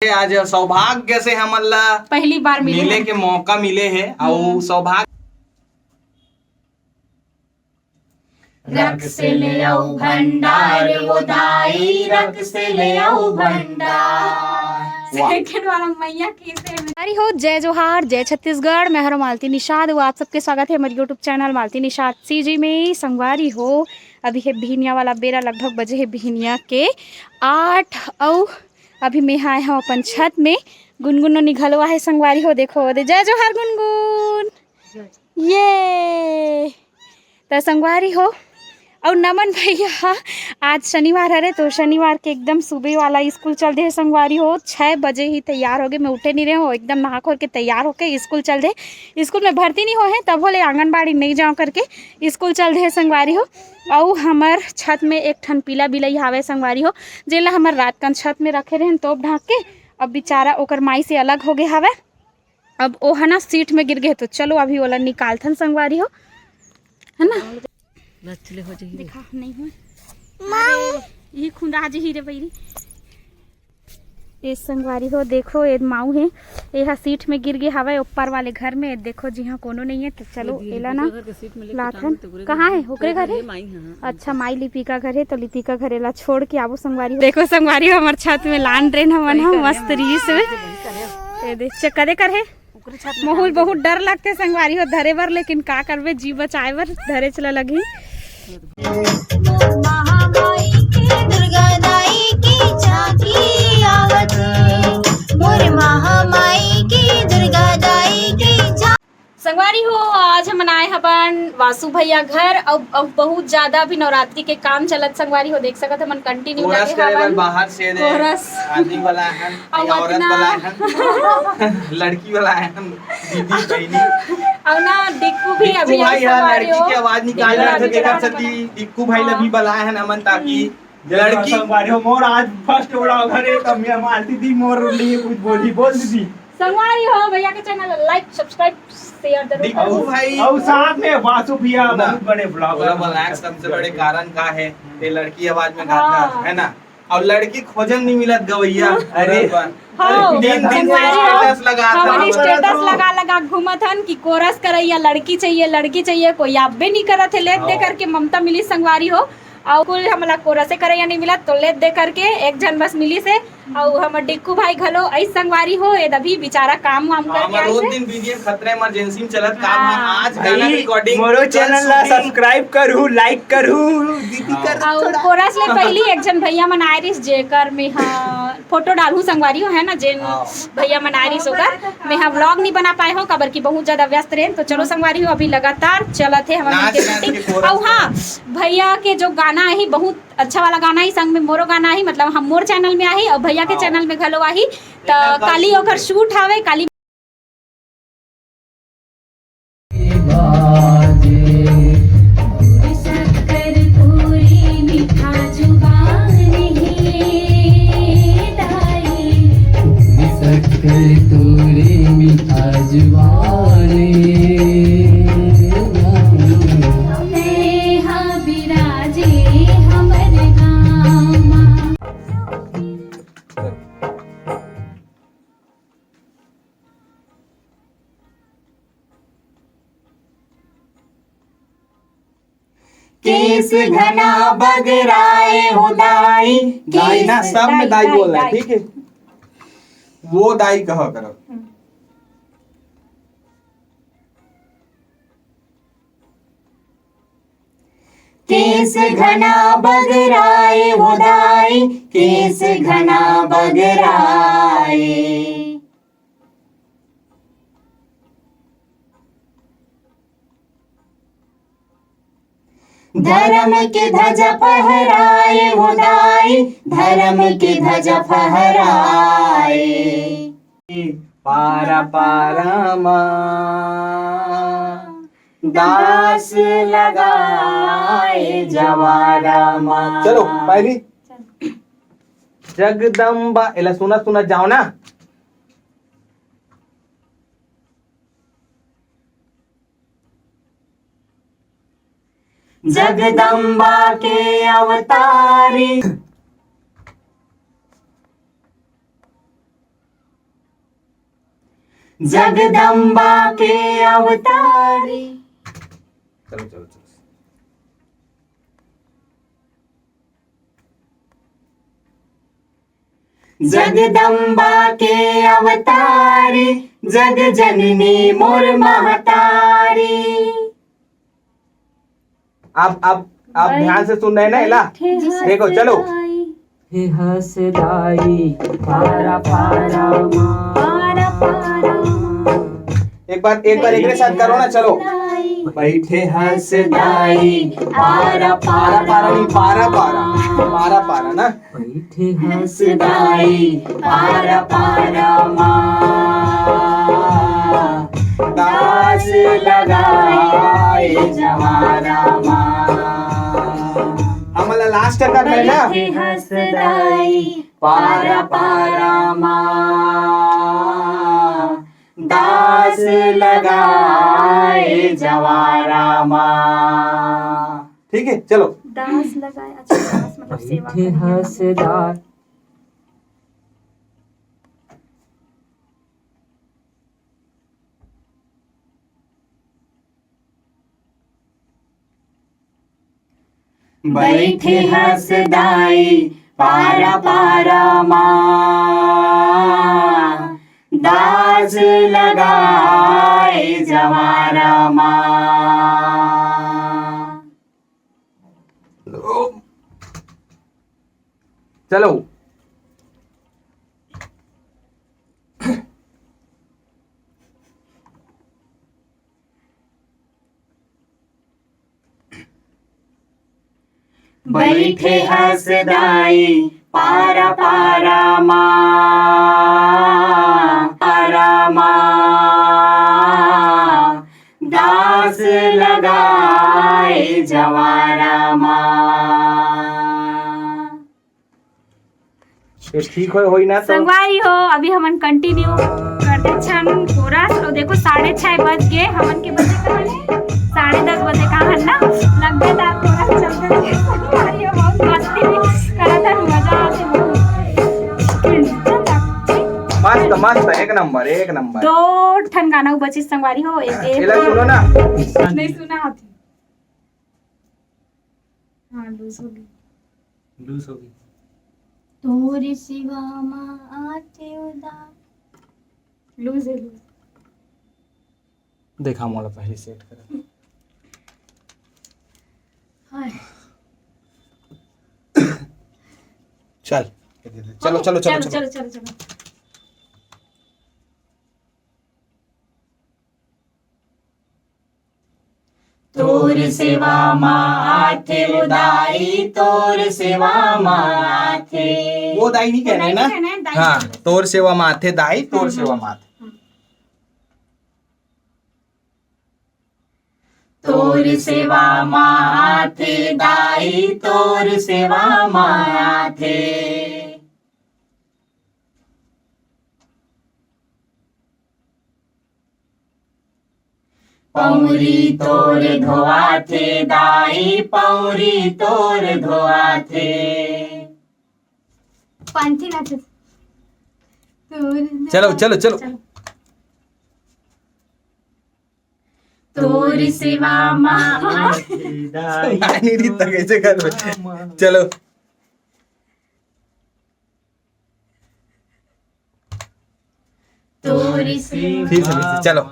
आज सौभाग्य से हमन ला पहली बार मिले के मौका मिले है और सौभाग्य रख से ले आओ भंडार वो दाई रख से ले आओ भंडार। सेकंड वाला मैया कैसे अरे हो। जय जोहार, जय छत्तीसगढ़। मैं हूं मालती निषाद। वो आप सबके स्वागत है हमारे यूट्यूब चैनल मालती निषाद सीजी में। संगवारी हो अभी है भिनिया वाला बेरा, लगभग बजे है भिनिया के 8 और अभी मैं आए हूँ अपन छत में। गुनगुन निघलवा है संगवारी हो, देखो दे। जय जोहार गुनगुन। ये तो संगवारी हो और नमन भैया आज शनिवार है तो शनिवार के एकदम सुबह वाला स्कूल चल दे संगवारी हो। 6 बजे ही तैयार हो गए, मैं उठे नहीं रहे हो, एकदम नहा खोल के तैयार होके स्कूल चल दे। स्कूल में भर्ती नहीं हो है तब बोले आंगनबाड़ी नहीं जाओ करके स्कूल चल दे संगवारी हो। और हमार छत में एक ठन पीला बिलई हावे संगवारी हो, जेला हमार रात का छत में रखे रहे तोप ढाक के। अब बेचारा ओकर माई से अलग हो गए हावे, अब ओ है ना सीट में गिर गए। तो चलो अभी ओला निकालथन संगवारी हो, है ना। हो देखा नहीं हुआ ये खुंदा जी ही रे बैरी ये संगवारी हो। देखो ये माऊ है, यह सीट में गिर गए हवा ऊपर वाले घर में। देखो जी हाँ कोनो नहीं है तो चलो एला ना लाथन कहाँ है ओकरे घर है। अच्छा माई लिपिका घर है तो लिपिका घर एला छोड़ के आबो संगवारी। देखो संगवारी हो हमारे छत में लान ट्रेन हमन हम मस्त रीस में देख चक्करे कर है। माहौल बहुत डर लगते संगवारी हो धरे बर, लेकिन का करबे जी बचाए बर धरे चला लगी। महामाई की दुर्गा दाई की झांकी आवत, मोर महामाई की दुर्गा दाई की संगवारी हो आज हम आए अपन वासु भैया घर। अब बहुत ज्यादा भी नवरात्रि के काम चलत संगवारी हो, देख सकत हमन कंटिन्यू लगे हवन। बाहर से कोरस आदमी वाला है, औरत वाला है, लड़की वाला है, दीदी बहनी और ना डिक्कू भी अभी भाई लड़की की आवाज निकाल रहा था देखा सती डिक्कू भाई ला भी बुलाया है नमन ताकि लड़की संगवारी हो मोर आज फर्स्ट उड़ा घरे तब मैं मारती थी मोर लिए कुछ बोल दी संगवारी हो। भैया के चैनल लाइक सब्सक्राइब शेयर जरूर डिक्कू भाई और साथ में वासु भैया बहुत बड़े ब्लॉगर ब्लैक सबसे बड़े कारण का है ये लड़की आवाज में गाता है ना। और लड़की खोजन नहीं मिलत गवैया। अरे दिन स्टेटस लगा घूमत हन कि कोरस करैया लड़की चाहिए कोई आबे नहीं करत है। लेट दे करके ममता मिली संगवारी हो और कुल हमला कोरसे करैया नहीं मिला तो लेट दे करके एक जन बस मिली से। और हमर डिक्कू भाई घलो ऐ संगवारी हो ये अभी बेचारा काम वाम करके आए रोज दिन वीडियो खतरे इमरजेंसी में चलत काम है। आज गाना रिकॉर्डिंग मोरो चैनल ला सब्सक्राइब करू लाइक करू दीदी कर और कोरस ले पहली एक जन भैया मन आइरिस जेकर में हां फोटो डालू संगवारी हो, है ना। जेन भैया मन आइरिस होकर मैं हां व्लॉग नहीं बना पाए हो कबर की बहुत ज्यादा व्यस्त रहे। तो चलो संगवारी हो अभी लगातार चलत है हमारे के शूटिंग। और हां भैया के जो गाना है बहुत अच्छा वाला गाना ही संग में मोरो गाना ही, मतलब हम मोर चैनल में आई और भैया के चैनल में घलो आई तो काली ओकर शूट हावे काली केस घना बगराए हो दाई। दाई ना सब में दाई बोल रहा है, ठीक है वो दाई कहा करो। केस घना बगराए हो दाई, केस घना बगराए। धर्म के ध्वजा फहराए हो दाई, धर्म के ध्वजा फहराए। पारा पारा माँ दास लगाए जवारा माँ। चलो पहली जगदम्बा एला सुना सुना जाओ ना। जगदम्बा के अवतारी जगदम्बा के अवतारी। चलो चलो चलो। जगदम्बा के अवतारी, जग जननी मोर महतारी। आप ध्यान से सुन रहे हैं ना इला? देखो चलो। हे हसदाई पारा पारा माँ, पारा पारा एक बार एक के साथ करो ना, चलो। बैठे हसदाई पारा पारा पारा नहीं, पारा पारा पारा पारा ना। बैठे हसदाई पारा पारा माँ, दास लगाए जवारा माँ। आम्हाला लास्ट करना है ना। बैठे हसदाई पारा पारा माँ, दास लगाए जवारा माँ। ठीक है चलो। दास लगाए, अच्छा दास मतलब सेवा बैठे करना। हसदाई। बैठे हसदाई पारा पारा माँ, दास लगाए जवारा माँ। चलो बैठे हसदाई पारा पारा माँ, पारा माँ, दास लगाए जवारा माँ। ये ठीक होई ना तो। संगवारी हो, अभी हमन कंटिन्यू करते छन कोरस। और देखो 6:30 बज गए, हमन के बजे कहाँ है? 10:30 बजे कहाँ ना लगभग कोरस चलते थे। संगवारी हो, बहुत मस्ती भी करत हन, मजा आते बहुत। मस्त मस्त, एक नंबर एक नंबर। 2 ठन गाना बची संगवारी हो। इला सुनो ना। नहीं सुना आती। हाँ लूज हो गई। लूज हो गई। तोरी सिवा माँ आते उदास। लूज है लूज। देखा मोला पहले सेट कर। चल चलो चलो चलो चलो चलो चलो चलो। तोर सेवा माँ आते उदाई, तोर सेवा माँ आते। वो दाई नहीं कहना है ना। कहना है, दाई हाँ कहना है। तोर सेवा माथे दाई, तोर सेवा माथे। तोर सेवा माँ आते दाई, तोर सेवा माँ आते। पौरी तोर धोआथे दाई, पौरी तोर धोआथे। पंथी नाचे। चलो चलो चलो। तोर सेवा माँ नहीं रीता कैसे कर रहे? चलो तोर सेवा फिर से चलो।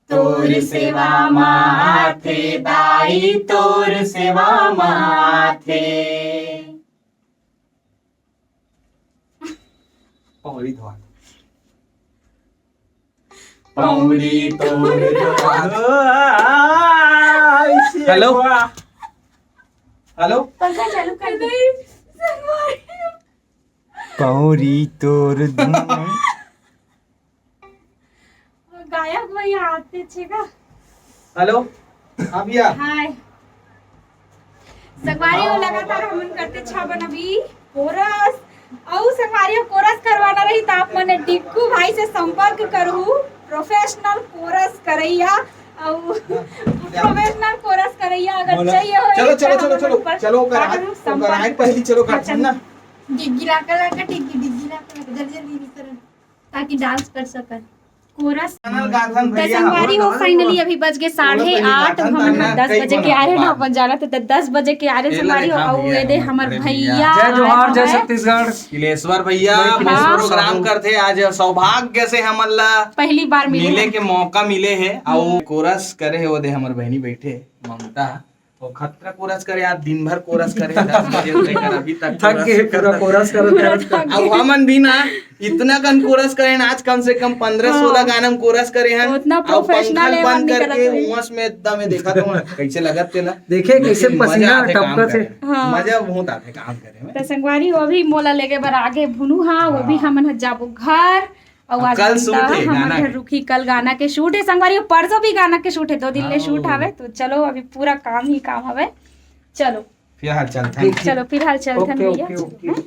तोर सेवा माथे दाई, तोर सेवा माथे। पौड़ी धोआ। पौड़ी तोर हेलो हेलो। पंखा चालू कर दे। पौड़ी तोर गायक भाई आते छेगा। हेलो हाँ भैया। हाय संगवारी हो, लगातार हमन करते छबन अभी कोरस। और संगवारी हो कोरस करवाना रही तो आप मने डिक्कू भाई से संपर्क करहु। प्रोफेशनल कोरस करैया और प्रोफेशनल कोरस करैया अगर चाहिए हो। चलो चलो चलो चलो चलो कराए पहली चलो कर ना। डिग्गी लाकर जल्दी जल्दी करन ताकि डांस कर सकन कोरस। गाथन तो भैया संगवारी हो फाइनली अभी बज गए 8:30 गाथन हम ताना 10 कई बजे के बना आ रहे ना बात। अपन जाना तो 10 बजे के आ रहे एला संगवारी हो देखा और भैया, ये दे हमर अरे भैया भैया। जय जोहार जय आए हैं। छत्तीसगढ़। किलेश्वर भैया हाँ। प्रोग्राम करते आज सौभाग्य से हमन ला पहली बार मिले मिले के मौका मिले है और कोरस करे है वो दे हमर बहनी बैठे ममता तो खतरा कोरस करे आज दिन भर कोरस करे 10 बजे से लेकर अभी तक थक गए पूरा कोरस करते अब हमन भी ना इतना कन कोरस करे आज कम से कम 15-16 गाना में कोरस करे हैं उतना और प्रोफेशनल पंखा है बंद नहीं करके करत उमस में एकदम में देखा तो कैसे लगत तेला देखे कैसे लेकिन मजा पसीना आथे काम टपकत करे है। में। हाँ। मजा बहुत आते काम करे में तो संगवारी हो अभी मोला लेके बर आगे भुनु हाँ वो भी हमन ह जाबो घर और आज कल बनता शूट है हमर गाना घर के। रुकी कल गाना के शूट है संगवारी हो परसों भी गाना के शूट है 2 दिन ले शूट हवे तो चलो अभी पूरा काम ही काम हवे चलो फिर हाल चलते हैं चलो फिर हाल चलते हैं ओके भैया ओके चलो, ओके हाँ?